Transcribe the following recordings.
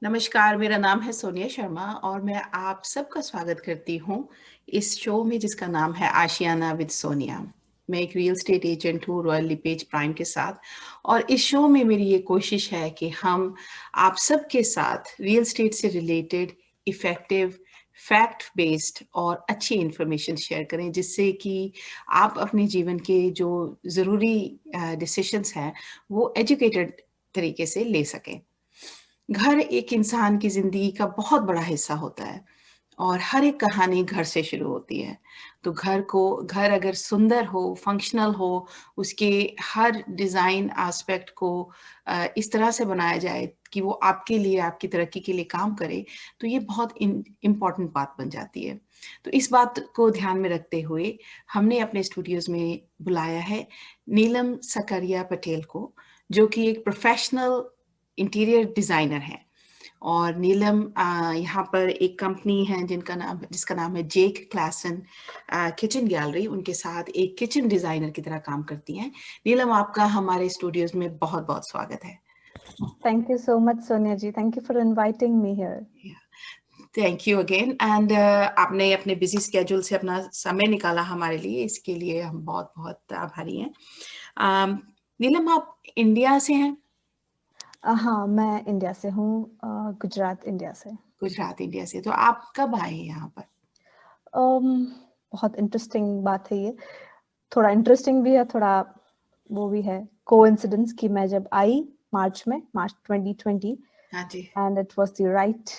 नमस्कार, मेरा नाम है सोनिया शर्मा और मैं आप सबका स्वागत करती हूँ इस शो में जिसका नाम है आशियाना विद सोनिया। मैं एक रियल एस्टेट एजेंट हूँ रॉयल लिपेज प्राइम के साथ और इस शो में मेरी ये कोशिश है कि हम आप सबके साथ रियल एस्टेट से रिलेटेड इफ़ेक्टिव, फैक्ट बेस्ड और अच्छी इन्फॉर्मेशन शेयर करें जिससे कि आप अपने जीवन के जो ज़रूरी डिसीशंस हैं वो एजुकेटेड तरीके से ले सकें। घर एक इंसान की ज़िंदगी का बहुत बड़ा हिस्सा होता है और हर एक कहानी घर से शुरू होती है। तो घर अगर सुंदर हो, फंक्शनल हो, उसके हर डिज़ाइन एस्पेक्ट को इस तरह से बनाया जाए कि वो आपके लिए, आपकी तरक्की के लिए काम करे, तो ये बहुत इम्पोर्टेंट बात बन जाती है। तो इस बात को ध्यान में रखते हुए हमने अपने स्टूडियोज़ में बुलाया है नीलम सकरिया पटेल को, जो कि एक प्रोफ़ेशनल इंटीरियर डिज़ाइनर हैं। और नीलम यहाँ पर एक कंपनी है जिसका नाम है जेक क्लासन किचन गैलरी, उनके साथ एक किचन डिज़ाइनर की तरह काम करती हैं। नीलम, आपका हमारे स्टूडियोज़ में बहुत-बहुत स्वागत है। Thank you so much, Sonia ji. Thank you for inviting me here. Thank you again and आपने अपने बिजी स्केड्यूल से अपना समय निकाला हमारे लिए, इसके लिए हम बहुत-बहुत आभारी हैं। नीलम, आप इंडिया से हैं? हाँ, मैं इंडिया से हूँ, गुजरात इंडिया से। गुजरात इंडिया से। तो आप कब आए हैं यहाँ पर? बहुत इंटरेस्टिंग बात है ये। थोड़ा इंटरेस्टिंग भी है, थोड़ा वो भी है कोइंसिडेंस कि मैं जब आई मार्च 2020 हाँ जी। And it was the right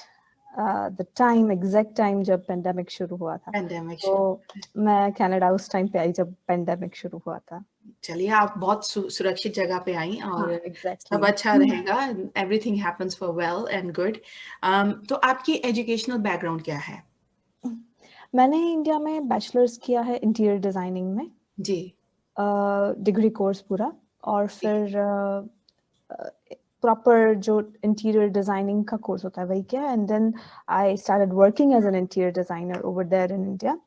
exact time जब पेंडेमिक शुरू हुआ था। पैंडेमिक तो मैं कनाडा उस टाइम पे आई जब पेंडेमिक शुरू हुआ था। चलिए, आप बहुत सुरक्षित जगह पे आई और हाँ, एग्जैक्टली। सब अच्छा रहेगा। Everything happens for well and good. तो आपकी एजुकेशनल बैकग्राउंड क्या है? मैंने इंडिया में बैचलर्स किया है इंटीरियर डिजाइनिंग में, जी। डिग्री कोर्स पूरा, और जी। फिर प्रॉपर जो इंटीरियर डिजाइनिंग का कोर्स होता है वही किया, and then I started working as an interior designer over there in India.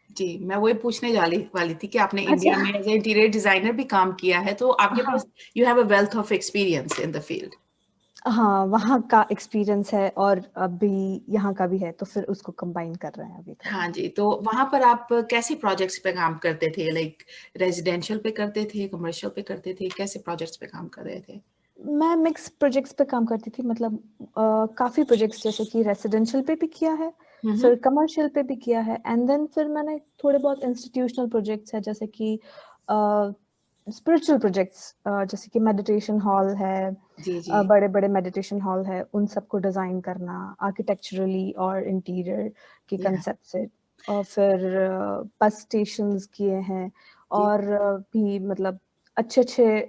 जी, मैं वही पूछने वाली थी कि आपने इंडिया अच्छा। में एज ए इंटीरियर डिजाइनर भी काम किया है, तो आपके हाँ, पास you have a wealth of experience in the field. हाँ, वहाँ का एक्सपीरियंस है और अभी यहाँ का भी है, तो फिर उसको कंबाइन कर रहे हैं अभी थोड़ा। हाँ जी, तो वहाँ पर आप कैसे प्रोजेक्ट्स पे काम करते थे? लाइक रेजिडेंशियल पे करते थे, कमर्शियल पे करते थे, कैसे प्रोजेक्ट्स पे काम कर रहे थे? मैं मिक्स प्रोजेक्ट्स पे काम करती थी, मतलब काफ़ी प्रोजेक्ट्स जैसे कि रेसिडेंशियल पे भी किया है, हुँ, फिर हुँ। कमर्शियल पे भी किया है, एंड देन फिर मैंने थोड़े बहुत इंस्टीट्यूशनल प्रोजेक्ट्स है जैसे कि स्पिरिचुअल प्रोजेक्ट्स, जैसे कि मेडिटेशन हॉल है, जी, जी। बड़े-बड़े मेडिटेशन हॉल है, उन सबको डिज़ाइन करना आर्किटेक्चरली और इंटीरियर के या कंसेप्ट से, और फिर बस स्टेशंस किए हैं, जी। और भी मतलब अच्छे-अच्छे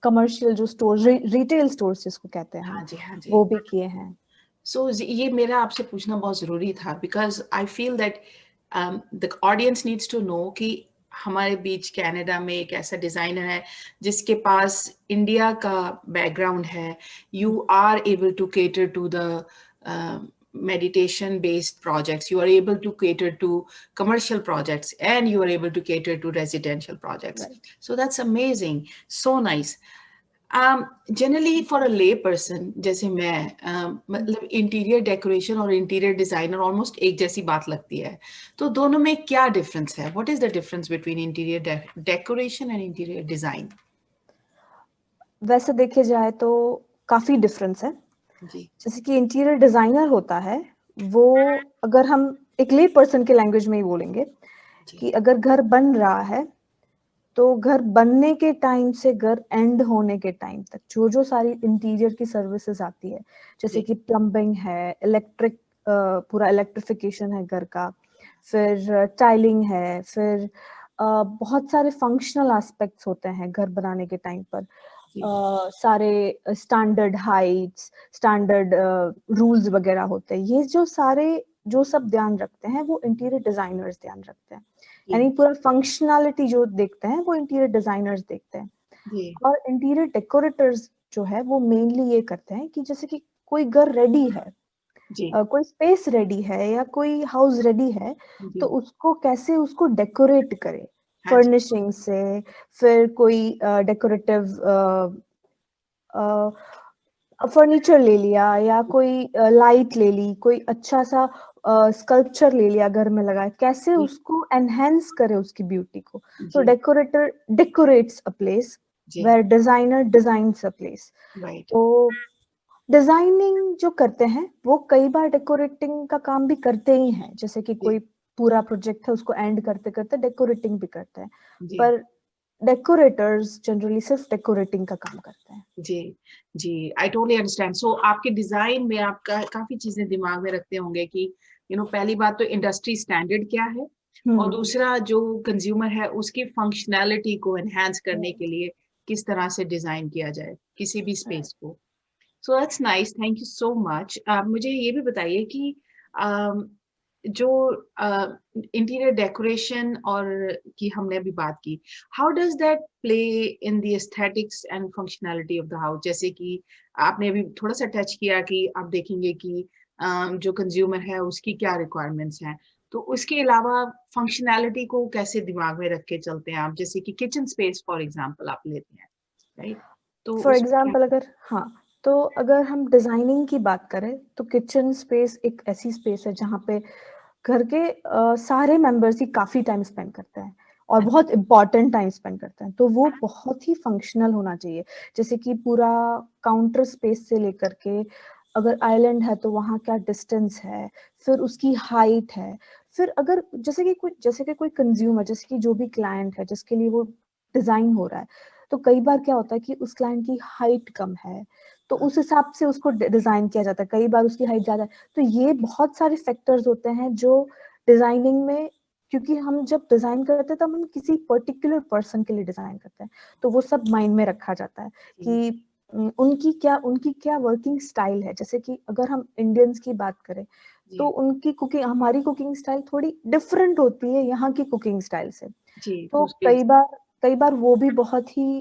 कमर्शियल जो स्टोर रिटेल स्टोर्स जिसको कहते हैं हम, हाँ जी, हाँ जी। वो भी किए हैं। सो ये मेरा आपसे पूछना बहुत ज़रूरी था because I feel that the audience needs to know कि हमारे बीच कनाडा में एक ऐसा डिज़ाइनर है जिसके पास इंडिया का बैकग्राउंड है। You are able to cater to the meditation based projects, you are able to cater to commercial projects, and you are able to cater to residential projects. Right. So that's amazing, so nice. Generally for a ले person जैसे मैं, मतलब interior decoration और interior designer almost एक जैसी बात लगती है, तो दोनों में क्या डिफरेंस है? What is the difference between interior decoration and interior design? वैसे देखे जाए तो काफ़ी डिफरेंस है। जी। जैसे कि इंटीरियर डिज़ाइनर होता है, वो अगर हम एक ले पर्सन के लैंग्वेज में ही बोलेंगे जी। कि अगर घर बन रहा है, तो घर बनने के टाइम से घर एंड होने के टाइम तक जो-जो सारी इंटीरियर की सर्विसेज़ आती है, जैसे जी। कि प्लम्बिंग है, पूरा इलेक्ट्रिफिकेशन है घर का, फिर टाइलिंग है, फिर बहुत सारे फंक्शनल एस्पेक्ट्स होते हैं घर बनाने के टाइम पर। जी। सारे स्टैंडर्ड हाइट्स, स्टैंडर्ड रूल्स वगैरह होते हैं। ये जो सब ध्यान रखते हैं, वो इंटीरियर डिज़ाइनर्स ध्यान रखते हैं। जी। यानी पूरा फंक्शनैलिटी जो देखते हैं, वो इंटीरियर डिज़ाइनर्स देखते हैं। जी। और इंटीरियर डेकोरेटर्स जो है, वो मेनली ये करते हैं कि जैसे कि कोई घर रेडी है, जी। कोई स्पेस रेडी है या कोई हाउस रेडी है, जी। तो उसको कैसे उसको डेकोरेट करें, हाँ जी। फर्निशिंग से, फिर कोई डेकोरेटिव फर्नीचर ले लिया या कोई लाइट ले ली, कोई अच्छा सा स्कल्पचर ले लिया, घर में लगाया, कैसे जी, उसको एनहेंस करे उसकी ब्यूटी को। तो जी, डेकोरेटर डेकोरेट्स अ प्लेस, जी, where designer designs a place. Right, तो डिजाइनिंग जो करते हैं वो कई बार डेकोरेटिंग का काम भी करते ही हैं, जैसे कि जी, कोई पूरा प्रोजेक्ट है उसको एंड करते करते डेकोरेटिंग भी करते हैं, जी, पर डेकोरेटर्स जनरली सिर्फ डेकोरेटिंग का काम करते हैं। जी, जी, आई टोटली अंडरस्टैंड। सो आपके डिज़ाइन में आप का काफ़ी चीज़ें दिमाग में रखते होंगे कि पहली बात तो इंडस्ट्री स्टैंडर्ड क्या है और हम्म। दूसरा जो कंज़्यूमर है उसकी फंक्शनैलिटी को एनहांस करने राइट। के लिए किस तरह से डिज़ाइन किया जाए, किसी भी स्पेस को। So that's nice, thank you so much. आप मुझे ये भी बताइए कि अम, जो इंटीरियर डेकोरेशन और की हमने अभी बात की, how does that play in the aesthetics and functionality of the house? जैसे कि आपने अभी थोड़ा-सा टच किया कि आप देखेंगे कि जो कंज़्यूमर है उसकी क्या रिक्वायरमेंट्स हैं। तो उसके अलावा फंक्शनैलिटी को कैसे दिमाग में रख के चलते हैं आप? जैसे कि किचन स्पेस फॉर एग्ज़ाम्पल आप लेते हैं, राइट? तो फॉर उसमें क्या एग्जाम्पल अगर, हाँ, तो अगर हम डिजाइनिंग की बात करें तो किचन स्पेस एक ऐसी स्पेस है जहाँ पे घर के सारे मेंबर्स ही काफी टाइम स्पेंड करते हैं और हाँ, बहुत इंपॉर्टेंट टाइम स्पेंड करते हैं, तो वो बहुत ही फंक्शनल होना चाहिए। जैसे कि पूरा काउंटर स्पेस से लेकर के, अगर आइलैंड है तो वहाँ क्या डिस्टेंस है, फिर उसकी हाइट है, फिर अगर जैसे कि कोई कंज्यूमर, जैसे कि जो भी क्लाइंट है जिसके लिए वो डिजाइन हो रहा है, तो कई बार क्या होता है कि उस क्लाइंट की हाइट कम है, तो हाँ, उस हिसाब से उसको डिजाइन किया जाता है। कई बार उसकी हाइट ज्यादा है, तो ये बहुत सारे फैक्टर्स होते हैं जो डिजाइनिंग में, क्योंकि हम जब डिजाइन करते हैं तब हम किसी पर्टिकुलर पर्सन के लिए डिजाइन करते हैं, तो वो सब माइंड में रखा जाता है जी, कि उनकी क्या वर्किंग स्टाइल है। जैसे कि अगर हम इंडियंस की बात करें तो जी, उनकी कुकिंग, हमारी कुकिंग स्टाइल थोड़ी डिफरेंट होती है यहाँ की कुकिंग स्टाइल से। जी, तो तो उसके कई बार वो भी बहुत ही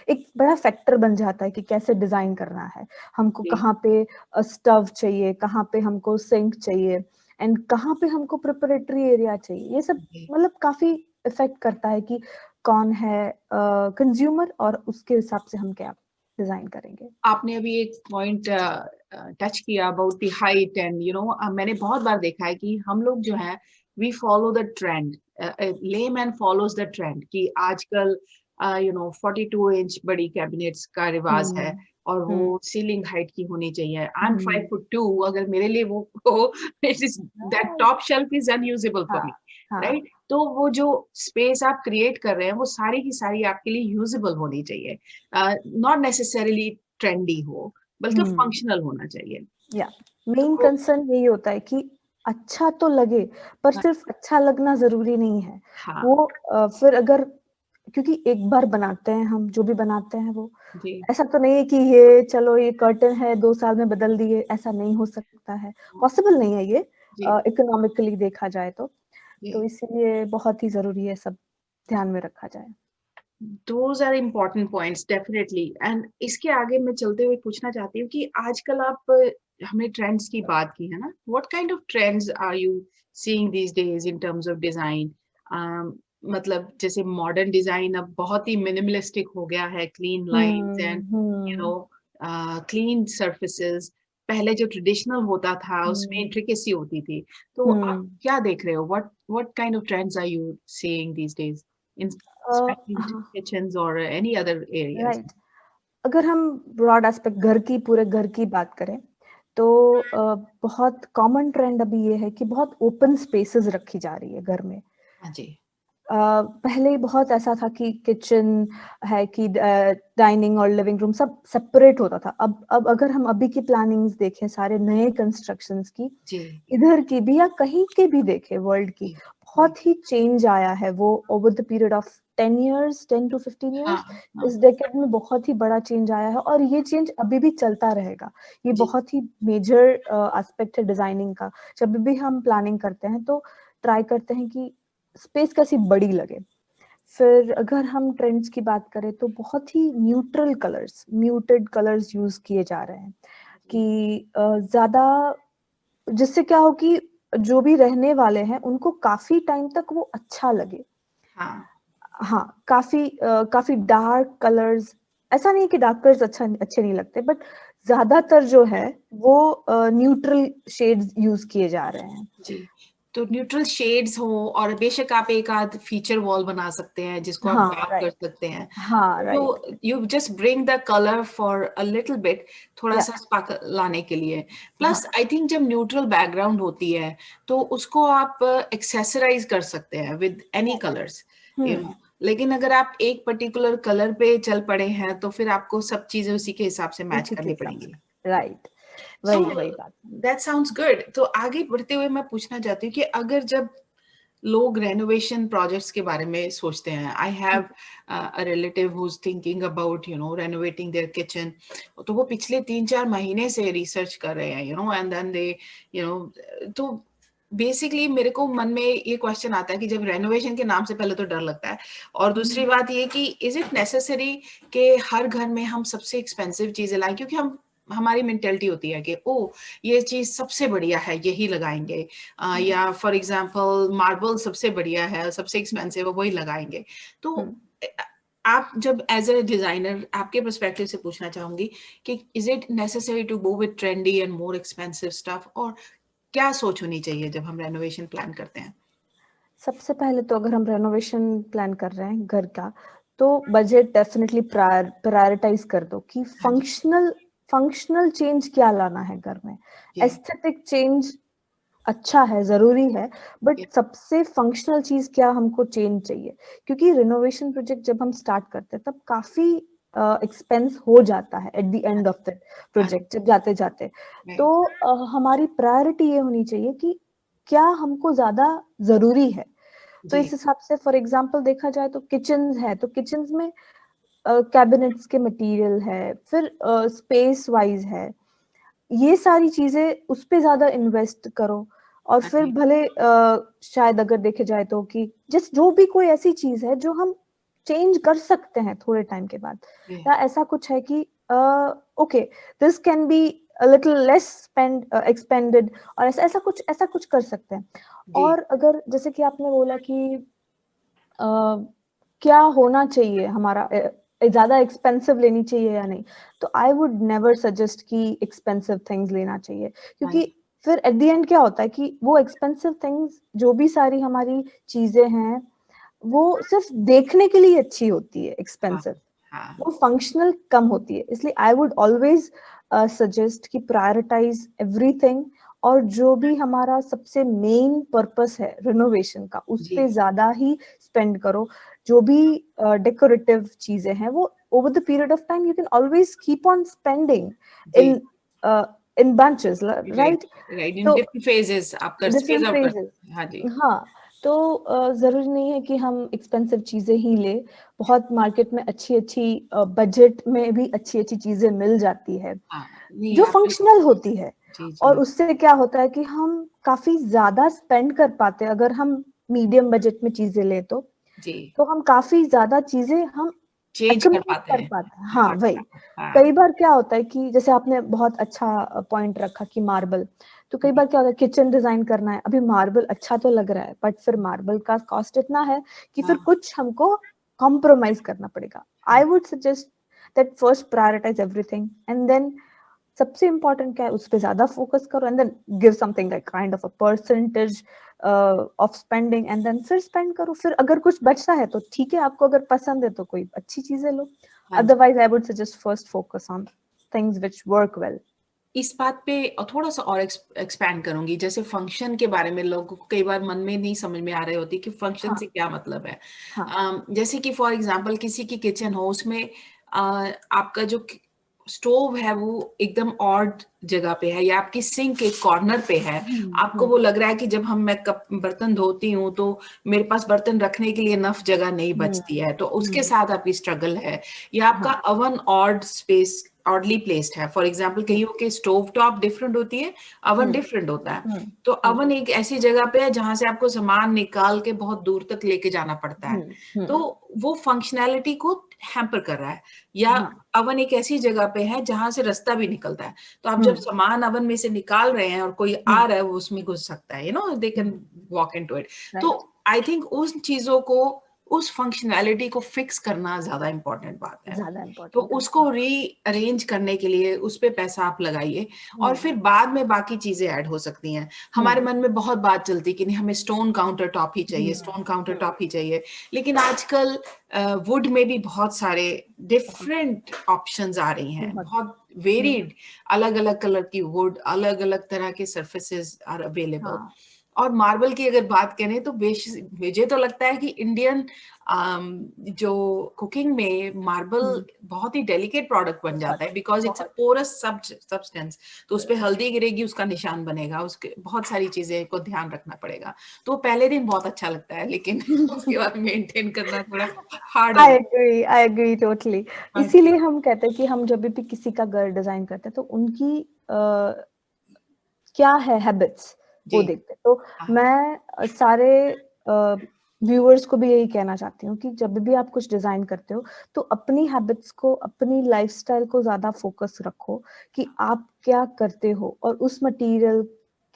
एक बड़ा फैक्टर बन जाता है कि कैसे डिजाइन करना है, हमको जी, कहाँ पे स्टव चाहिए, कहाँ पे हमको सिंक चाहिए, एंड कहाँ पे हमको प्रिपरेटरी एरिया चाहिए। ये सब जी। मतलब काफी इफेक्ट करता है कि कौन है कंज्यूमर, और उसके हिसाब से हम क्या डिजाइन करेंगे। आपने अभी एक पॉइंट टच किया अबाउट द हाइट एंड मैंने बहुत बार देखा है कि हम लोग जो है we follow the trend, layman follows the trend कि आजकल 42 इंच बड़ी कैबिनेट्स का रिवाज है हम्म। और वो हम्म। सीलिंग हाइट की होनी चाहिए। आई एम हम्म। 5'2", अगर मेरे लिए वो इट इज दैट हाँ। Top shelf is unusable for हाँ। मी, हाँ। राइट? तो वो जो स्पेस आप क्रिएट कर रहे हैं वो सारी की सारी आपके लिए यूजेबल होनी चाहिए, नॉट नेसेसरीली ट्रेंडी हो, बल्कि हम्म। फंक्शनल होना चाहिए। या मेन तो कंसर्न यही होता है कि अच्छा तो लगे, पर हाँ, सिर्फ अच्छा लगना जरूरी नहीं है। हाँ, वो फिर अगर, क्योंकि एक बार बनाते हैं हम, जो भी बनाते हैं वो, जी, ऐसा तो नहीं है कि ये चलो ये कर्टन है 2 साल में बदल दिए, ऐसा नहीं हो सकता है, हाँ, पॉसिबल नहीं है ये जी, इकोनॉमिकली देखा जाए तो जी। इसीलिए बहुत ही जरूरी है सब ध्यान में रखा जाए। Those are important points definitely. And इसके आगे मैं चलते हुए पूछना चाहती हूँ कि आजकल आप हमने ट्रेंड्स की बात की है ना, what kind of trends are you seeing these days in terms of design? मतलब जैसे मॉडर्न डिजाइन अब बहुत ही मिनिमलिस्टिक हो गया है, clean lines and you hmm. No clean surfaces. पहले जो ट्रेडिशनल होता था उसमें हम्म। इंट्रिकेसी होती थी। तो आप हम्म। क्या देख रहे हो? What kind of trends are you seeing these days in especially in हाँ। kitchens or any other areas? Right. अगर हम ब्रॉड एस्पेक्ट पूरे घर की बात करें तो बहुत कॉमन ट्रेंड अभी ये है कि बहुत ओपन स्पेसेस रखी जा रही है घर में। हाँ जी, पहले बहुत ऐसा था कि किचन है कि डाइनिंग और लिविंग रूम सब सेपरेट होता था। अब अगर हम अभी की प्लानिंग्स देखें, सारे नए कंस्ट्रक्शंस की, जी, इधर की भी या कहीं के भी देखें वर्ल्ड की, जी, जी। बहुत ही चेंज आया है वो over the period of 10 years, 10 to 15 years। हाँ, इस हाँ, डेकेड में बहुत ही बड़ा चेंज आया है और ये चेंज अभी भी चलता रहेगा। ये जी, बहुत ही मेजर एस्पेक्ट है डिजाइनिंग का। जब भी हम प्लानिंग करते हैं तो ट्राई करते हैं कि स्पेस कैसी बड़ी लगे। फिर अगर हम ट्रेंड्स की बात करें तो बहुत ही neutral colours, muted colours use किए जा रहे हैं जी, कि ज्यादा, जिससे क्या हो कि जो भी रहने वाले हैं उनको काफी टाइम तक वो अच्छा लगे। हाँ, हाँ, काफी काफी डार्क कलर्स ऐसा नहीं है कि डार्क कलर्स अच्छे नहीं लगते, बट ज्यादातर जो है वो न्यूट्रल शेड्स यूज किए जा रहे हैं जी, तो न्यूट्रल शेड्स हो, और बेशक आप एक आध फीचर वॉल बना सकते हैं जिसको आप हाँ डार्क कर राइट, सकते हैं, हाँ राइट, तो you just bring the colour for a little bit, थोड़ा या सा स्पार्क लाने के लिए। हाँ प्लस आई थिंक जब न्यूट्रल बैकग्राउंड होती है तो उसको आप एक्सेसराइज कर सकते हैं with any colours, you know. लेकिन अगर आप एक पर्टिकुलर कलर पे चल पड़े हैं तो फिर आपको सब चीजें उसी के हिसाब से मैच उसी के करनी हिसाब पड़ेंगी। से, राइट, सो वही बात। That sounds good. तो आगे बढ़ते हुए मैं पूछना चाहती हूँ कि अगर जब लोग रेनोवेशन प्रोजेक्ट्स के बारे में सोचते हैं, I have a relative who is thinking about you know renovating there kitchen, तो वो पिछले 3-4 महीने से रिसर्च कर रहे हैं, you know, and then they you know, तो बेसिकली मेरे को मन में ये क्वेश्चन आता है कि जब रेनोवेशन के नाम से पहले तो डर लगता है, और दूसरी बात ये कि इज इट नेसेसरी कि हर घर में हम सबसे एक्सपेंसिव चीजें लाएं, क्योंकि हम हमारी मेंटेलिटी होती है कि ओ ये चीज सबसे बढ़िया है यही लगाएंगे, या फॉर एग्जांपल मार्बल सबसे बढ़िया है, सबसे एक्सपेंसिव है, वही लगाएंगे। तो आप जब एज ए डिजाइनर आपके पर्सपेक्टिव से पूछना चाहूंगी कि is it necessary to go with trendy and more expensive stuff, और क्या सोच होनी चाहिए जब हम रेनोवेशन प्लान करते हैं? सबसे पहले तो अगर हम रेनोवेशन प्लान कर रहे हैं घर का, तो बजट डेफिनेटली प्रायोरिटाइज कर दो कि हाँ जी, फंक्शनल चेंज क्या लाना है घर में। जी, एस्थेटिक चेंज अच्छा है, जरूरी है, बट सबसे फंक्शनल चीज क्या हमको चेंज चाहिए, क्योंकि रिनोवेशन प्रोजेक्ट जब हम स्टार्ट करते हैं तब काफी एक्सपेंस हो जाता है at the end of the हाँ जी, प्रोजेक्ट, जब जाते जाते। तो हमारी प्रायोरिटी ये होनी चाहिए कि क्या हमको ज्यादा जरूरी है। तो जी, इस हिसाब से फॉर एग्जांपल देखा जाए तो किचन है, तो किचन में कैबिनेट्स के मटेरियल है, फिर स्पेस वाइज है, ये सारी चीजें उस पे ज्यादा इन्वेस्ट करो। और हाँ फिर जी, भले शायद अगर देखे जाए तो कि जिस जो भी कोई ऐसी चीज है जो हम चेंज कर सकते हैं थोड़े टाइम के बाद, जी, या ऐसा कुछ है कि okay this can be a little less spend expanded, और ऐसा कुछ कर सकते हैं। जी, और अगर जैसे कि आपने बोला कि क्या होना चाहिए हमारा, ज्यादा एक्सपेंसिव लेनी चाहिए या नहीं, तो आई वुड नेवर सजेस्ट कि एक्सपेंसिव थिंग्स लेना चाहिए, हाँ क्योंकि जी, फिर एट द एंड क्या होता है कि वो एक्सपेंसिव थिंग्स जो भी सारी हमारी चीजें हैं वो सिर्फ देखने के लिए अच्छी होती है, हाँ, एक्सपेंसिव, हाँ, वो फंक्शनल कम होती है। इसलिए आई वुड ऑलवेज सजेस्ट कि प्रायोरिटाइज एवरीथिंग, और जो भी हमारा सबसे मेन पर्पस है रिनोवेशन का उस जी, पे ज्यादा ही स्पेंड करो। जो भी डेकोरेटिव चीजें हैं वो over the period of time you can always keep on spending जी, in in bunches, right, right. Right, in तो डिफरेंट फेजेस आप कर फेज डिफरेंट आउट कर, फेजेस, हाँ जी, हाँ। तो जरूरी नहीं है कि हम एक्सपेंसिव चीजें ही ले, बहुत मार्केट में अच्छी अच्छी बजट में भी अच्छी अच्छी चीजें मिल जाती है हाँ, नहीं जो आप बिल्कुल, फंक्शनल होती है। जी, और जी, उससे क्या होता है कि हम काफी ज्यादा स्पेंड कर पाते हैं, अगर हम मीडियम बजट में चीजें ले जी, तो हम काफी ज्यादा चीजें हम चेंज कर अकोमोडेट पाते कर हैं, पाते हैं, हाँ हाँ, वही। हाँ, कई बार क्या होता है कि जैसे आपने बहुत अच्छा पॉइंट रखा कि मार्बल, तो कई जी, बार क्या होता है किचन डिजाइन करना है, अभी मार्बल अच्छा तो लग रहा है बट फिर मार्बल का कॉस्ट इतना है कि फिर हाँ, कुछ हमको कॉम्प्रोमाइज करना पड़ेगा। हाँ, I would suggest that first prioritize everything and then सबसे इंपॉर्टेंट क्या है उस पर ज्यादा फोकस करो, and then give something like kind of a percentage of spending, and then फिर स्पेंड करो। फिर अगर कुछ बचता है तो ठीक है, आपको अगर पसंद है तो कोई अच्छी चीजें लो, हाँ जी। otherwise I would suggest first focus on things which work well. इस बात पे थोड़ा सा और एक्सपैंड करूंगी, जैसे फंक्शन के बारे में लोगों को कई बार मन में नहीं समझ में आ रही होती कि फंक्शन हाँ से क्या मतलब है। हाँ जैसे कि फॉर एग्जांपल किसी की किचन हो, उसमें आपका जो स्टोव है वो एकदम ऑड जगह पे है, या आपकी सिंक एक कॉर्नर पे है, आपको वो हम्म लग रहा है कि जब मैं कप बर्तन धोती हूँ तो मेरे पास बर्तन रखने के लिए नफ जगह नहीं हम्म बचती है, तो उसके हम्म साथ आपकी स्ट्रगल है। या आपका हाँ an odd space oddly placed है, फॉर एग्जाम्पल हम्म कईयों के स्टोव टॉप डिफरेंट होती है, अवन हम्म डिफरेंट होता है। हम्म तो हम्म अवन एक ऐसी जगह पे है जहां से आपको सामान निकाल के बहुत दूर तक लेके जाना पड़ता है, तो हम्म वो फंक्शनैलिटी को हैम्पर कर रहा है। या हाँ अवन एक ऐसी जगह पे है जहां से रास्ता भी निकलता है, तो आप जब हम्म सामान अवन में से निकाल रहे हैं और कोई आ हम्म रहा है वो उसमें घुस सकता है, you know, they can walk into it. तो राइट आई थिंक उन चीजों को उस फंक्शनैलिटी को फिक्स करना ज्यादा इम्पोर्टेंट बात है। ज्यादा तो इम्पोर्टेंट है। उसको रीअरेंज करने के लिए उस पे पैसा आप लगाइए और हम्म, फिर बाद में बाकी चीजें ऐड हो सकती हैं। हमारे मन में बहुत बात चलती कि नहीं हमें स्टोन काउंटर टॉप ही चाहिए, स्टोन काउंटर टॉप ही चाहिए, लेकिन आजकल वुड में भी बहुत सारे डिफरेंट ऑप्शंस आ रही हैं, बहुत वेरिड, अलग अलग कलर की वुड, अलग अलग तरह के सर्फेसेस आर अवेलेबल। हाँ, और मार्बल की अगर बात करें तो मुझे तो लगता है कि इंडियन जो कुकिंग में मार्बल बहुत ही डेलिकेट प्रोडक्ट बन जाता है, because it's a porous substance. तो उस पे हल्दी गिरेगी, उसका निशान बनेगा, उसके बहुत सारी चीजें को ध्यान रखना पड़ेगा। तो पहले दिन बहुत अच्छा लगता है, लेकिन उसके बाद मेंटेन करना थोड़ा हार्ड हो जाता आई एग्री टोटली। है। इसीलिए हम कहते हैं कि हम जब भी किसी का घर डिजाइन करते हैं तो उनकी क्या है हैबिट्स वो जी देखते हैं। तो हाँ मैं सारे व्यूअर्स को भी यही कहना चाहती हूँ कि जब भी आप कुछ डिजाइन करते हो तो अपनी हैबिट्स को, अपनी लाइफस्टाइल को ज्यादा फोकस रखो कि आप क्या करते हो और उस मटेरियल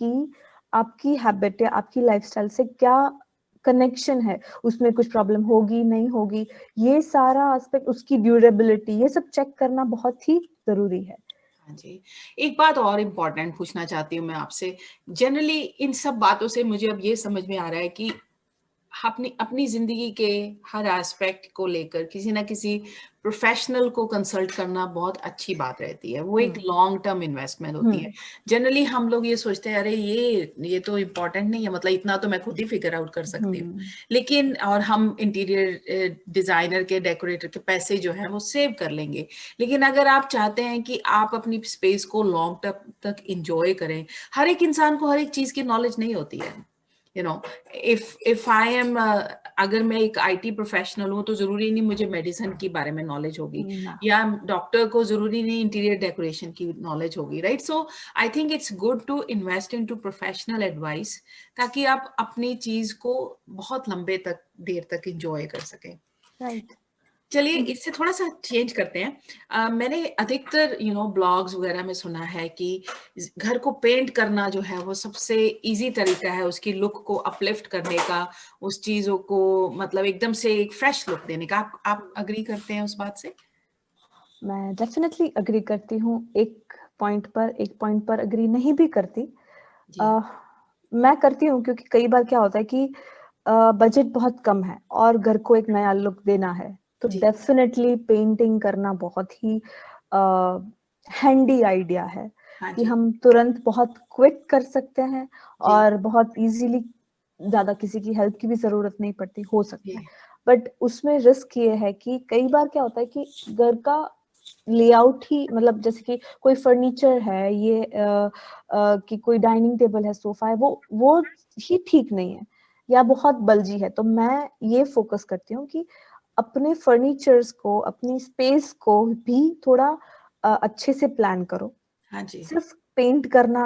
की आपकी हैबिट या आपकी लाइफस्टाइल से क्या कनेक्शन है, उसमें कुछ प्रॉब्लम होगी नहीं होगी, ये सारा एस्पेक्ट, उसकी ड्यूरेबिलिटी, ये सब चेक करना बहुत ही जरूरी है। हाँ जी। एक बात और इम्पोर्टेंट पूछना चाहती हूँ मैं आपसे। जनरली इन सब बातों से मुझे अब ये समझ में आ रहा है कि अपनी अपनी जिंदगी के हर एस्पेक्ट को लेकर किसी ना किसी प्रोफेशनल को कंसल्ट करना बहुत अच्छी बात रहती है। वो एक लॉन्ग टर्म इन्वेस्टमेंट होती है। जनरली हम लोग ये सोचते हैं अरे ये तो इम्पोर्टेंट नहीं है, मतलब इतना तो मैं खुद ही फिगर आउट कर सकती हूँ। लेकिन और हम इंटीरियर डिजाइनर के, डेकोरेटर के पैसे जो है वो सेव कर लेंगे। लेकिन अगर आप चाहते हैं कि आप अपनी स्पेस को लॉन्ग टर्म तक इंजॉय करें, हर एक इंसान को हर एक चीज की नॉलेज नहीं होती है। You know, if I M, अगर मैं एक आईटी प्रोफेशनल हूँ तो जरूरी नहीं मुझे मेडिसिन के बारे में नॉलेज होगी, या डॉक्टर को जरूरी नहीं इंटीरियर डेकोरेशन की नॉलेज होगी, right? So I think it's good to invest into professional advice, ताकि आप अपनी चीज को बहुत लंबे तक देर तक इंजॉय कर सकें। राइट। चलिए इससे थोड़ा सा चेंज करते हैं। मैंने अधिकतर ब्लॉग्स वगैरह में सुना है कि घर को पेंट करना जो है वो सबसे इजी तरीका है उसकी लुक को अपलिफ्ट करने का, उस चीजों को मतलब एकदम से एक फ्रेश लुक देने का। आप अग्री करते हैं उस बात से? मैं डेफिनेटली अग्री करती हूँ। एक पॉइंट पर अग्री नहीं भी करती। जी मैं करती हूँ क्योंकि कई बार क्या होता है कि बजट बहुत कम है और घर को एक नया लुक देना है, तो जी डेफिनेटली पेंटिंग करना बहुत ही हैंडी आइडिया है हाँ कि जी हम तुरंत बहुत क्विक कर सकते हैं जी और बहुत इजीली, ज्यादा किसी की हेल्प की भी जरूरत नहीं पड़ती, हो सकता जी है। बट उसमें रिस्क ये है कि कई बार क्या होता है कि घर का लेआउट ही, मतलब जैसे कि कोई फर्नीचर है, ये कि कोई डाइनिंग टेबल है, सोफा है, वो ही ठीक नहीं है या बहुत बल्जी है, तो मैं ये फोकस करती हूँ कि अपने फर्नीचर्स को, अपनी स्पेस को भी थोड़ा अच्छे से प्लान करो। हाँ जी सिर्फ पेंट करना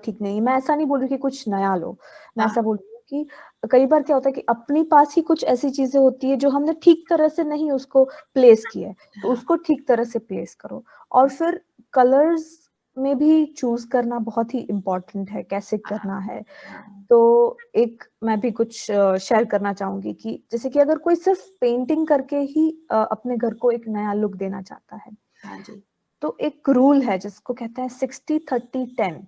ठीक नहीं। मैं ऐसा नहीं बोल रही कि कुछ नया लो, मैं हाँ ऐसा बोल रही हूँ कि कई बार क्या होता है कि अपने पास ही कुछ ऐसी चीजें होती है जो हमने ठीक तरह से नहीं उसको प्लेस किया है, तो हाँ उसको ठीक तरह से प्लेस करो। और फिर कलर्स में भी चूज करना बहुत ही इम्पोर्टेंट है, कैसे करना है। हाँ तो एक मैं भी कुछ शेयर करना चाहूंगी कि जैसे कि अगर कोई सिर्फ पेंटिंग करके ही अपने घर को एक नया लुक देना चाहता है, हाँ जी तो एक रूल है जिसको कहते हैं 60-30-10।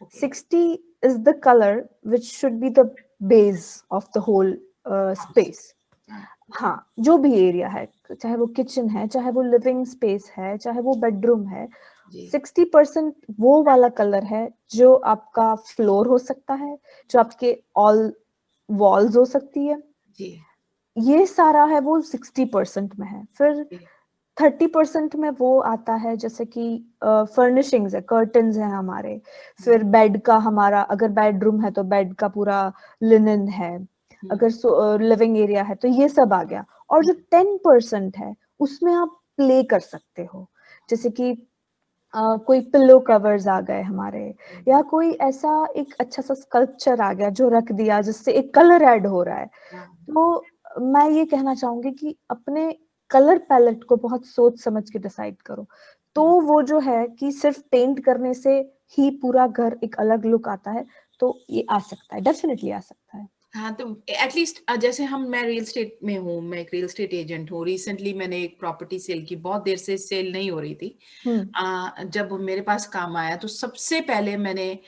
Okay 60 is the color which should be the base of the whole space। हाँ हाँ, जो भी एरिया है, चाहे वो किचन है, चाहे वो लिविंग स्पेस है, चाहे वो बेडरूम है, जी 60% वो वाला कलर है जो आपका फ्लोर हो सकता है, जो आपके ऑल वॉल्स हो सकती है, जी ये सारा है वो 60% में है। फिर जी 30% में वो आता है जैसे कि फर्निशिंग्स है, कर्टन्स है हमारे, फिर बेड का, हमारा अगर बेडरूम है तो बेड का पूरा लिनन है, अगर लिविंग एरिया है तो ये सब आ गया। और जो 10% है उसमें आप प्ले कर सकते हो, जैसे कि कोई पिलो कवर्स आ गए हमारे, या कोई ऐसा एक अच्छा सा स्कल्पचर आ गया जो रख दिया जिससे एक कलर ऐड हो रहा है। हाँ तो मैं ये कहना चाहूंगी कि अपने कलर पैलेट को बहुत सोच समझ के डिसाइड करो, तो वो जो है कि सिर्फ पेंट करने से ही पूरा घर एक अलग लुक आता है, तो ये आ सकता है, डेफिनेटली आ सकता है। हाँ, तो एटलीस्ट जैसे मैं रियल एस्टेट में हूँ, मैं एक रियल एस्टेट एजेंट हूँ। रिसेंटली मैंने एक प्रॉपर्टी सेल की, बहुत देर से सेल नहीं हो रही थी। जब मेरे पास काम आया तो सबसे पहले मैंने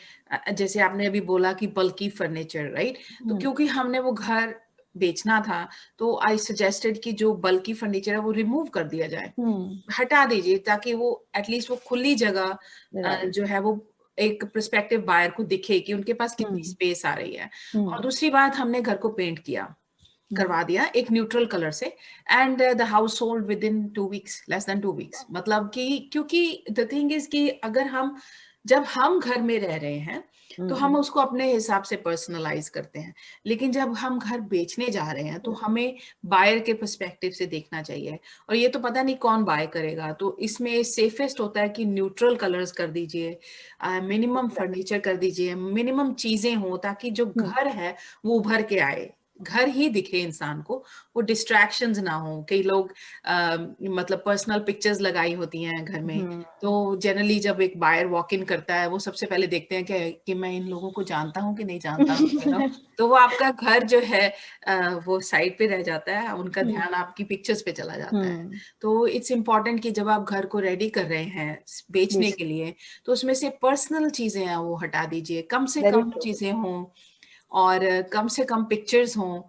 जैसे आपने अभी बोला कि बल्की फर्नीचर, राइट? तो क्योंकि हमने वो घर बेचना था, तो आई सजेस्टेड कि जो बल्की फर्नीचर है वो रिमूव कर दिया जाए, हटा दीजिए, ताकि वो एटलीस्ट वो खुली जगह जो है वो एक प्रोस्पेक्टिव बायर को दिखे कि उनके पास कितनी स्पेस आ रही है। और दूसरी बात, हमने घर को पेंट करवा दिया एक न्यूट्रल कलर से, and the house sold with in 2 weeks, less than 2 weeks. मतलब कि क्योंकि द थिंग इज कि अगर जब हम घर में रह रहे हैं तो हम उसको अपने हिसाब से पर्सनलाइज करते हैं, लेकिन जब हम घर बेचने जा रहे हैं तो हमें बायर के पर्सपेक्टिव से देखना चाहिए। और ये तो पता नहीं कौन बाय करेगा, तो इसमें सेफेस्ट होता है कि न्यूट्रल कलर्स कर दीजिए, मिनिमम फर्नीचर कर दीजिए, मिनिमम चीजें हो, ताकि जो घर है वो उभर के आए, घर ही दिखे इंसान को, वो डिस्ट्रैक्शंस ना हो। कई लोग मतलब पर्सनल पिक्चर्स लगाई होती हैं घर में, तो जनरली जब एक बायर वॉक इन करता है वो सबसे पहले देखते हैं कि मैं इन लोगों को जानता हूँ कि नहीं जानता हूँ, तो वो आपका घर जो है वो साइड पे रह जाता है, उनका ध्यान आपकी पिक्चर्स पे चला जाता है। तो इट्स इम्पॉर्टेंट कि जब आप घर को रेडी कर रहे हैं बेचने के लिए, तो उसमें से पर्सनल चीजें हैं वो हटा दीजिए, कम से कम चीजें हों, और कम से कम पिक्चर्स हों,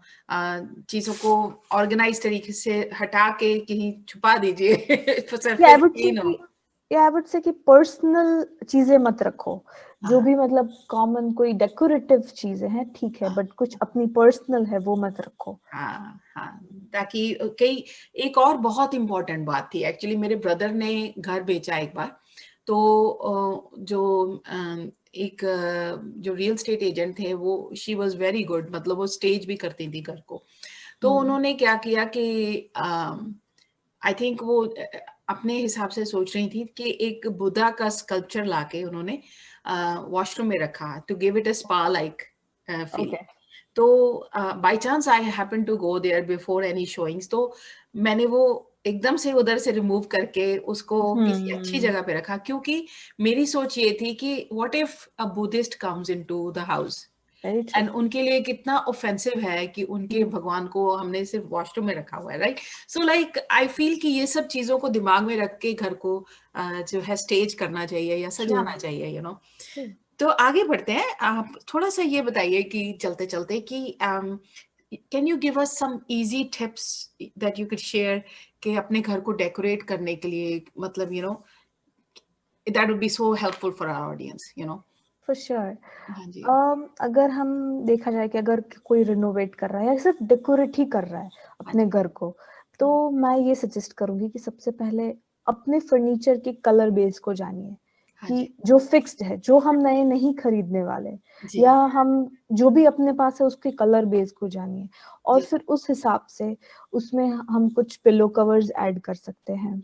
चीजों को ऑर्गेनाइज तरीके से हटा के कहीं छुपा दीजिए सरफेस क्लीन हो। आई वुड से कि पर्सनल चीजें मत रखो, जो भी मतलब कॉमन कोई डेकोरेटिव चीजें हैं ठीक है, बट कुछ अपनी पर्सनल है वो मत रखो। हाँ हाँ, ताकि कई एक और बहुत इंपॉर्टेंट बात थी एक्चुअली, मेरे ब्रदर ने घर बेचा एक बार, तो एक जो रियल एस्टेट एजेंट थे वो, शी वाज वेरी गुड, मतलब वो स्टेज भी करती थी घर को। तो उन्होंने क्या किया कि आई थिंक वो अपने हिसाब से सोच रही थी कि एक बुद्धा का स्कल्पचर लाके उन्होंने वॉशरूम में रखा, to give it a spa like feel. तो by chance I happen to go there before any showings, तो मैंने वो एकदम से उधर से रिमूव करके उसको किसी अच्छी जगह पे रखा, क्योंकि मेरी सोच ये थी कि what if a Buddhist comes into the house, and उनके लिए कितना ऑफेंसिव है कि उनके भगवान को हमने सिर्फ वॉशरूम में रखा हुआ है, right? So like I feel कि ये सब चीजों को दिमाग में रख के घर को जो है स्टेज करना चाहिए या सजाना चाहिए, तो आगे बढ़ते हैं। आप थोड़ा सा ये बताइए कि चलते चलते कि can you give us some easy tips that you can share कि अपने घर को डेकोरेट करने के लिए, मतलब that would be so helpful for our audience, for sure. हाँ जी। अगर हम देखा जाए कि अगर कोई रिनोवेट कर रहा है या सिर्फ डेकोरेट ही कर रहा है अपने घर को, तो मैं ये सजेस्ट करूंगी कि सबसे पहले अपने फर्नीचर के कलर बेस को जानिए, कि जो फिक्स्ड है, जो हम नए नहीं खरीदने वाले, या हम जो भी अपने पास है उसके कलर बेस को जानिए, और फिर उस हिसाब से उसमें हम कुछ पिलो कवर्स ऐड कर सकते हैं।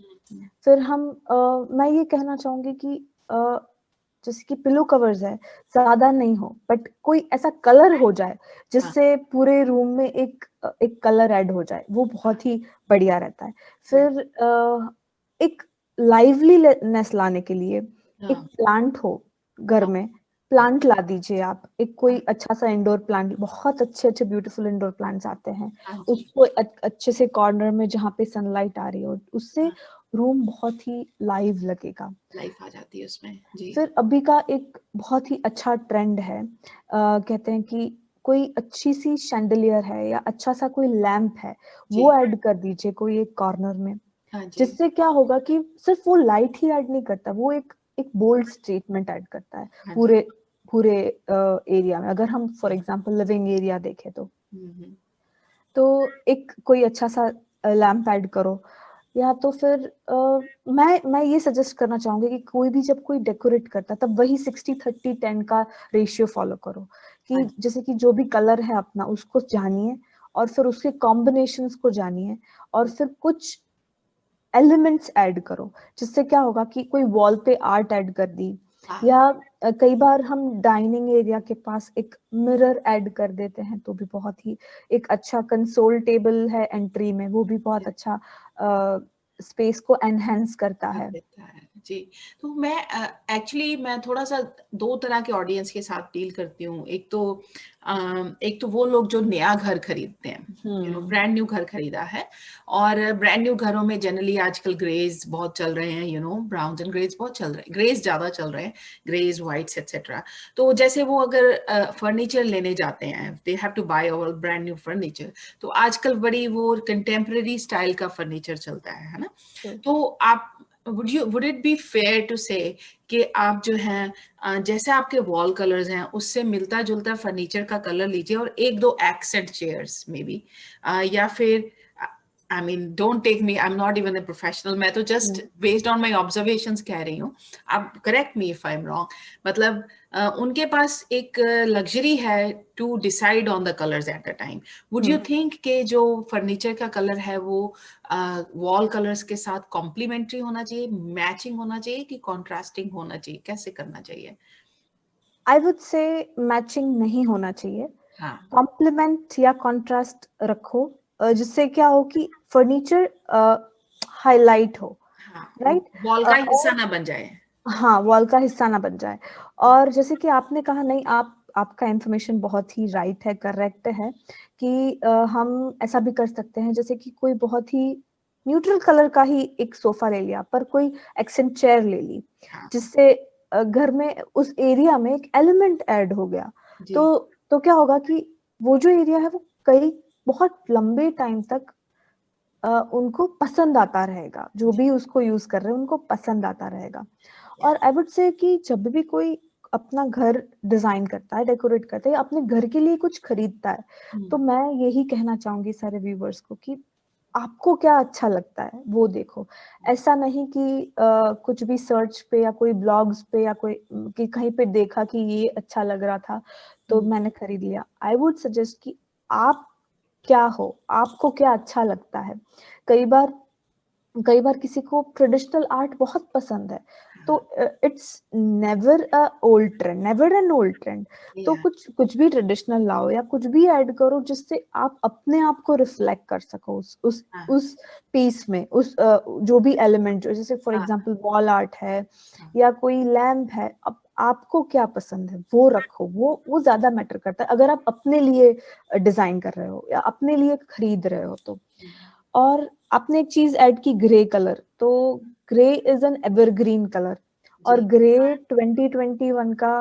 फिर मैं ये कहना चाहूंगी कि जैसे कि पिलो कवर्स है, ज्यादा नहीं हो, बट कोई ऐसा कलर हो जाए जिससे पूरे रूम में एक कलर ऐड हो जाए, वो बहुत ही बढ़िया रहता है। फिर एक लाइवलीनेस लाने के लिए एक प्लांट हो घर में, प्लांट ला दीजिए आप, एक कोई अच्छा सा इंडोर प्लांट, बहुत अच्छे अच्छे ब्यूटीफुल इंडोर प्लांट्स आते हैं, उसको अच्छे से कॉर्नर में जहाँ पे सनलाइट आ रही हो, उससे रूम बहुत ही लाइव लगेगा, लाइफ आ जाती है उसमें जी। फिर अभी का एक बहुत ही अच्छा ट्रेंड है, कहते हैं कि कोई अच्छी सी शैंडलियर है या अच्छा सा कोई लैंप है, वो ऐड कर दीजिए कोई एक कॉर्नर में, जिससे क्या होगा कि सिर्फ वो लाइट ही ऐड नहीं करता, वो एक बोल्ड स्टेटमेंट ऐड करता है पूरे पूरे एरिया में। अगर हम फॉर एग्जांपल लिविंग एरिया देखें तो एक कोई अच्छा सा लैंप ऐड करो, या तो फिर मैं ये सजेस्ट करना चाहूंगी कि कोई भी जब कोई डेकोरेट करता है तब वही 60-30-10 का रेशियो फॉलो करो, कि जैसे कि जो भी कलर है अपना उसको जानिए, और फिर उसके कॉम्बिनेशंस को जानिए, और फिर कुछ एलिमेंट्स ऐड करो, जिससे क्या होगा कि कोई वॉल पे आर्ट ऐड कर दी, या कई बार हम डाइनिंग एरिया के पास एक मिरर ऐड कर देते हैं, तो भी बहुत ही एक अच्छा कंसोल टेबल है एंट्री में, वो भी बहुत अच्छा स्पेस को एनहेंस करता है। जी, तो मैं एक्चुअली मैं थोड़ा-सा 2 तरह के ऑडियंस के साथ डील करती हूँ। एक तो वो लोग जो नया घर खरीदते हैं, ब्रांड न्यू घर खरीदा है, और ब्रांड न्यू घरों में जनरली आजकल ग्रेज़ बहुत चल रहे हैं, ब्राउन्स एंड ग्रेज़ बहुत चल रहे हैं, ग्रेज़ ज़्यादा चल रहे हैं, ग्रेज़, व्हाइट्स एटसेट्रा। तो जैसे वो अगर फर्नीचर लेने जाते हैं, they have to buy all brand new furniture, तो आजकल बड़ी वो कंटेम्परेरी स्टाइल का फर्नीचर चलता है ना? True. तो आप would it be fair to say कि आप जो हैं जैसे आपके वॉल कलर्स हैं उससे मिलता जुलता फर्नीचर का कलर लीजिए और एक दो एक्सेंट चेयर्स मे बी, या फिर I mean don't take me, I am not even a professional, मैं तो just based on my observations कह रही हूँ, आप correct me if I am wrong. मतलब उनके पास एक लग्जरी है to decide on the colours at a time. Would you think कि जो फर्नीचर का कलर है वो वॉल कलर्स के साथ कॉम्प्लीमेंट्री होना चाहिए, मैचिंग होना चाहिए, कि कॉन्ट्रास्टिंग होना चाहिए, कैसे करना चाहिए? आई वुड से मैचिंग नहीं होना चाहिए, हाँ, कॉम्प्लीमेंट या कॉन्ट्रास्ट रखो, जिससे क्या हो कि फर्नीचर हाईलाइट हो, हाँ, वो राइट। वॉल का हिस्सा और ना बन जाए। हाँ, वॉल का हिस्सा ना बन जाए। और जैसे कि आपने कहा, नहीं, आपका इन्फॉर्मेशन बहुत ही राइट है, करेक्ट है कि हम ऐसा भी कर सकते हैं, जैसे कि कोई बहुत ही न्यूट्रल कलर का ही एक सोफा ले लिया, पर कोई एक्सेंट चेयर ले ली, हाँ, जिससे घर में उस एरिया में एक एलिमेंट ऐड हो गया। जी, तो क्या होगा कि वो जो एरिया है वो कई बहुत लंबे टाइम तक उनको पसंद आता रहेगा, जो जी, भी उसको यूज़ कर रहे हैं उनको पसंद आता रहेगा। या, और आई वुड से कि जब भी कोई अपना घर डिज़ाइन करता है, डेकोरेट करता है या अपने घर के लिए कुछ खरीदता है, तो मैं यही कहना चाहूँगी सारे व्यूअर्स को कि आपको क्या अच्छा लगता है, वो देखो। ऐसा नहीं कि कुछ भी सर्च पे या कोई ब्लॉग्स पे या कोई कि कहीं पे देखा कि ये अच्छा लग रहा था, तो मैंने खरीद लिया। आई वुड सजेस्ट कि आप क्या हो, आपको क्या अच्छा लगता है। कई बार कई बार किसी को ट्रेडिशनल आर्ट बहुत पसंद है, तो it's never a old trend, never an old trend. तो या, कुछ कुछ भी ट्रेडिशनल लाओ या कुछ भी ऐड करो, जिससे आप अपने आप को रिफ्लेक्ट कर सको हाँ, उस पीस में, उस जो भी एलिमेंट, जो जैसे फॉर हाँ, एग्जांपल वॉल आर्ट है हाँ, या कोई लैम्प है, अब आपको क्या पसंद है वो रखो, वो ज्यादा मैटर करता है, अगर आप अपने लिए डिजाइन कर रहे हो या अपने लिए खरीद रहे हो तो। और आपने एक चीज ऐड की, ग्रे कलर, तो grey is an evergreen colour, और जी, ग्रे 2021 का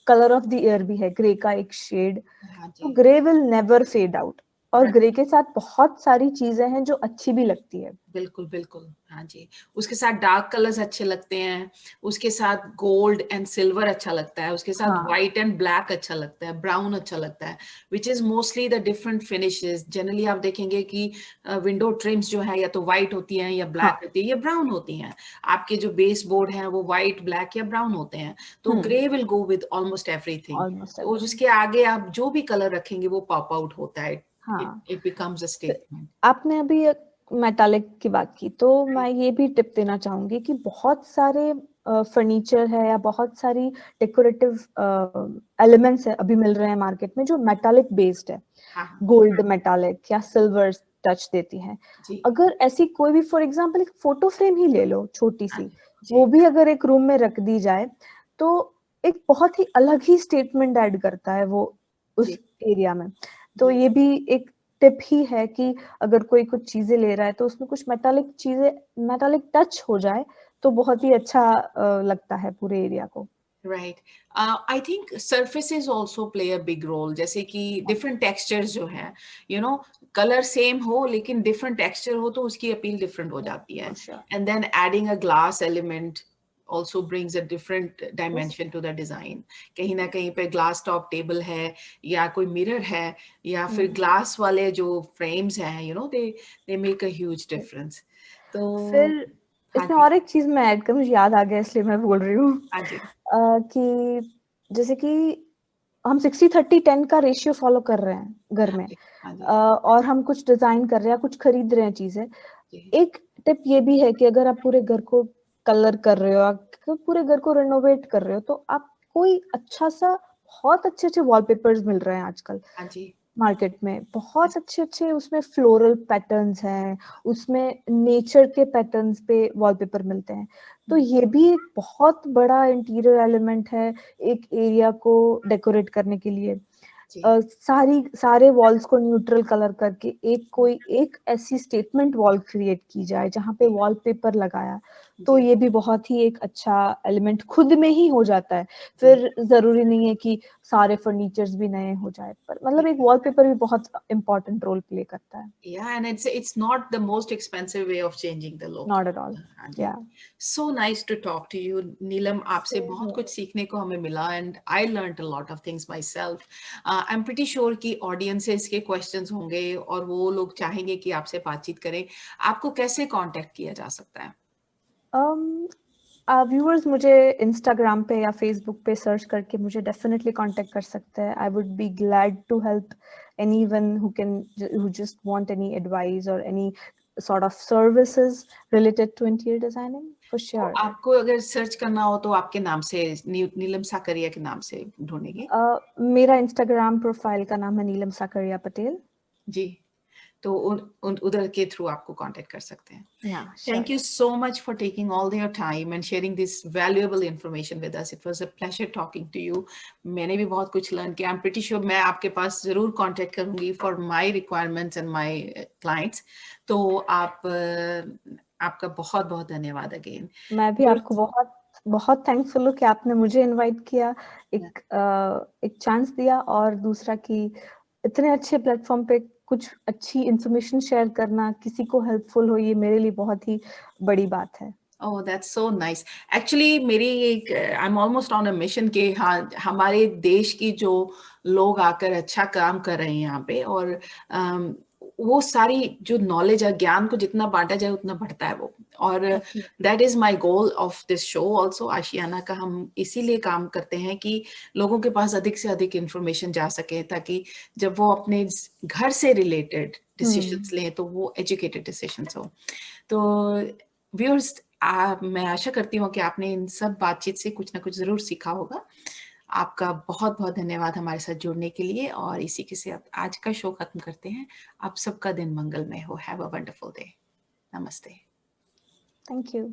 कलर ऑफ द ईयर भी है, ग्रे का एक शेड। हाँ तो जी, grey will never fade out, और ग्रे राइट। के साथ बहुत सारी चीजें हैं जो अच्छी भी लगती है। बिल्कुल, बिल्कुल। हाँ जी। उसके साथ डार्क कलर्स अच्छे लगते हैं, उसके साथ गोल्ड एंड सिल्वर अच्छा लगता है, उसके साथ हाँ, व्हाइट एंड ब्लैक अच्छा लगता है, ब्राउन अच्छा लगता है, which is mostly the different finishes. Generally आप देखेंगे कि विंडो ट्रिम्स जो है या तो व्हाइट होती हैं या ब्लैक हाँ। होती है या ब्राउन होती हैं। आपके जो बेस बोर्ड हैं वो व्हाइट, ब्लैक या ब्राउन होते हैं। तो grey will go with almost everything. Almost तो एवरीथिंग। उसके आगे आप जो भी कलर रखेंगे वो पॉप आउट होता है। इट हाँ, इट बिकम्स अ तो स्टेटमेंट। आपने अभी एक मेटालिक की बात की, तो मैं ये भी टिप देना चाहूंगी कि बहुत सारे फर्नीचर है या बहुत सारी डेकोरेटिव एलिमेंट्स है अभी मिल रहे हैं मार्केट में, जो मेटालिक बेस्ड है, हाँ, गोल्ड मेटालिक या सिल्वर टच देती हैं। जी। अगर ऐसी कोई भी, फॉर एग्जांपल एक फोटो फ्रेम ही ले लो छोटी हाँ सी, जी, वो जी। भी अगर एक रूम में रख दी जाए, तो एक बहुत ही अलग ही स्टेटमेंट ऐड करता है वो उस जी, एरिया में। तो जी, ये भी एक टिप ही है कि अगर कोई कुछ चीजें ले रहा है तो उसमें कुछ मेटालिक चीजें, मेटालिक टच हो जाए, तो बहुत ही अच्छा लगता है पूरे एरिया को। Right. I think surfaces also play a big role, जैसे कि डिफरेंट टेक्सचर्स जो हैं, कलर सेम हो लेकिन डिफरेंट टेक्सचर हो तो उसकी अपील डिफरेंट हो जाती है। For sure. And then adding a glass element also brings a different yes. dimension to the design. कहीं ना कहीं पे ग्लास टॉप टेबल है या कोई मिरर है या फिर ग्लास वाले जो फ्रेम्स हैं, they make a huge difference. तो फिर हाँ इसमें जी, और एक चीज मैं ऐड करूँ, मुझे याद आ गया इसलिए मैं बोल रही हूँ, हाँ जी, कि जैसे कि हम 60-30-10 का रेशियो फॉलो कर रहे हैं घर हाँ में, जी, हाँ जी, और हम कुछ डिजाइन कर रहे हैं, कुछ खरीद रहे हैं चीजें। जी, एक टिप ये भी है कि अगर आप पूरे घर को कलर कर रहे हो, आप पूरे घर को रेनोवेट कर रहे हो, तो आप कोई अच्छा सा, बहुत अच्छे अच्छे वॉलपेपर्स मिल रहे हैं आजकल, हाँ जी, मार्केट में बहुत अच्छे-अच्छे उसमें फ्लोरल पैटर्न्स हैं, उसमें नेचर के पैटर्न्स पे वॉलपेपर मिलते हैं। तो ये भी एक बहुत बड़ा इंटीरियर एलिमेंट है एक एरिया को डेकोरेट करने के लिए। जी, सारे वॉल्स को न्यूट्रल कलर करके एक ऐसी स्टेटमेंट वॉल क्रिएट की जाए जहाँ पे जी, वॉलपेपर लगाया, तो जी, ये भी बहुत ही एक अच्छा एलिमेंट खुद में ही हो जाता है। जी। फिर ज़रूरी नहीं है कि सारे फर्नीचर्स भी नए हो जाए, पर मतलब एक वॉलपेपर भी बहुत इम्पोर्टेंट रोल प्ले करता है। Yeah, and it's not the most expensive way of changing the look. Not at all. हाँ जी। या So nice to talk to you, नीलम। आपसे सेम बहुत हियर। कुछ सीखने को हमें मिला and I learned a lot of things myself. I'm pretty sure कि audiences के questions होंगे और वो लोग चाहेंगे कि आपसे बातचीत करें। आपको कैसे contact किया जा सकता है? व्यूअर्स मुझे इंस्टाग्राम पे या फेसबुक पे सर्च करके मुझे डेफिनेटली कांटेक्ट कर सकते हैं। I would be glad to help anyone who just want any advice और any sort of services related to interior designing for तो श्योर। आपको अगर सर्च करना हो तो आपके नाम से नीलम साकरिया के नाम से ढूंढेंगे? मेरा इंस्टाग्राम प्रोफाइल का नाम है नीलम साकरिया पटेल। जी। तो उधर के थ्रू आपको कांटेक्ट कर सकते हैं। या Thank sure. you so much for taking all your time and sharing this valuable information with us. It was a pleasure talking to you. मैंने भी बहुत कुछ लर्न किया। I'm pretty sure मैं आपके पास ज़रूर कांटेक्ट करूंगी for my requirements and my clients. तो आपका बहुत बहुत धन्यवाद अगेन। मैं भी आपको बहुत बहुत थैंकफुल हूँ कि आपने मुझे इनवाइट किया, एक चांस दिया और दूसरा कि इतने अच्छे प्लेटफॉर्म पे कुछ अच्छी इन्फॉर्मेशन शेयर करना, किसी को हेल्पफुल हो, ये मेरे लिए बहुत ही बड़ी बात है। Oh that's so nice. Actually मेरी एक I am almost on a mission कि हाँ हमारे देश की जो लोग आकर अच्छा काम कर रहे हैं यहाँ पे और वो सारी जो नॉलेज है ज्ञान को जितना बांटा जाए उतना बढ़ता है वो। और definitely. That is my goal of this show also Aashiyana का। हम इसीलिए काम करते हैं कि लोगों के पास अधिक से अधिक इंफॉर्मेशन जा सके ताकि जब वो अपने घर से रिलेटेड डिसीजंस लें तो वो एजुकेटेड डिसीजंस हो। तो व्यूअर्स मैं आशा करती हूँ कि आपने इन सब बातचीत से कुछ ना कुछ ज़रूर सीखा होगा। आपका बहुत-बहुत धन्यवाद हमारे साथ जुड़ने के लिए और इसी के साथ आज का शो खत्म करते हैं। आप सबका दिन मंगलमय हो। Have a wonderful day. नमस्ते। Thank you.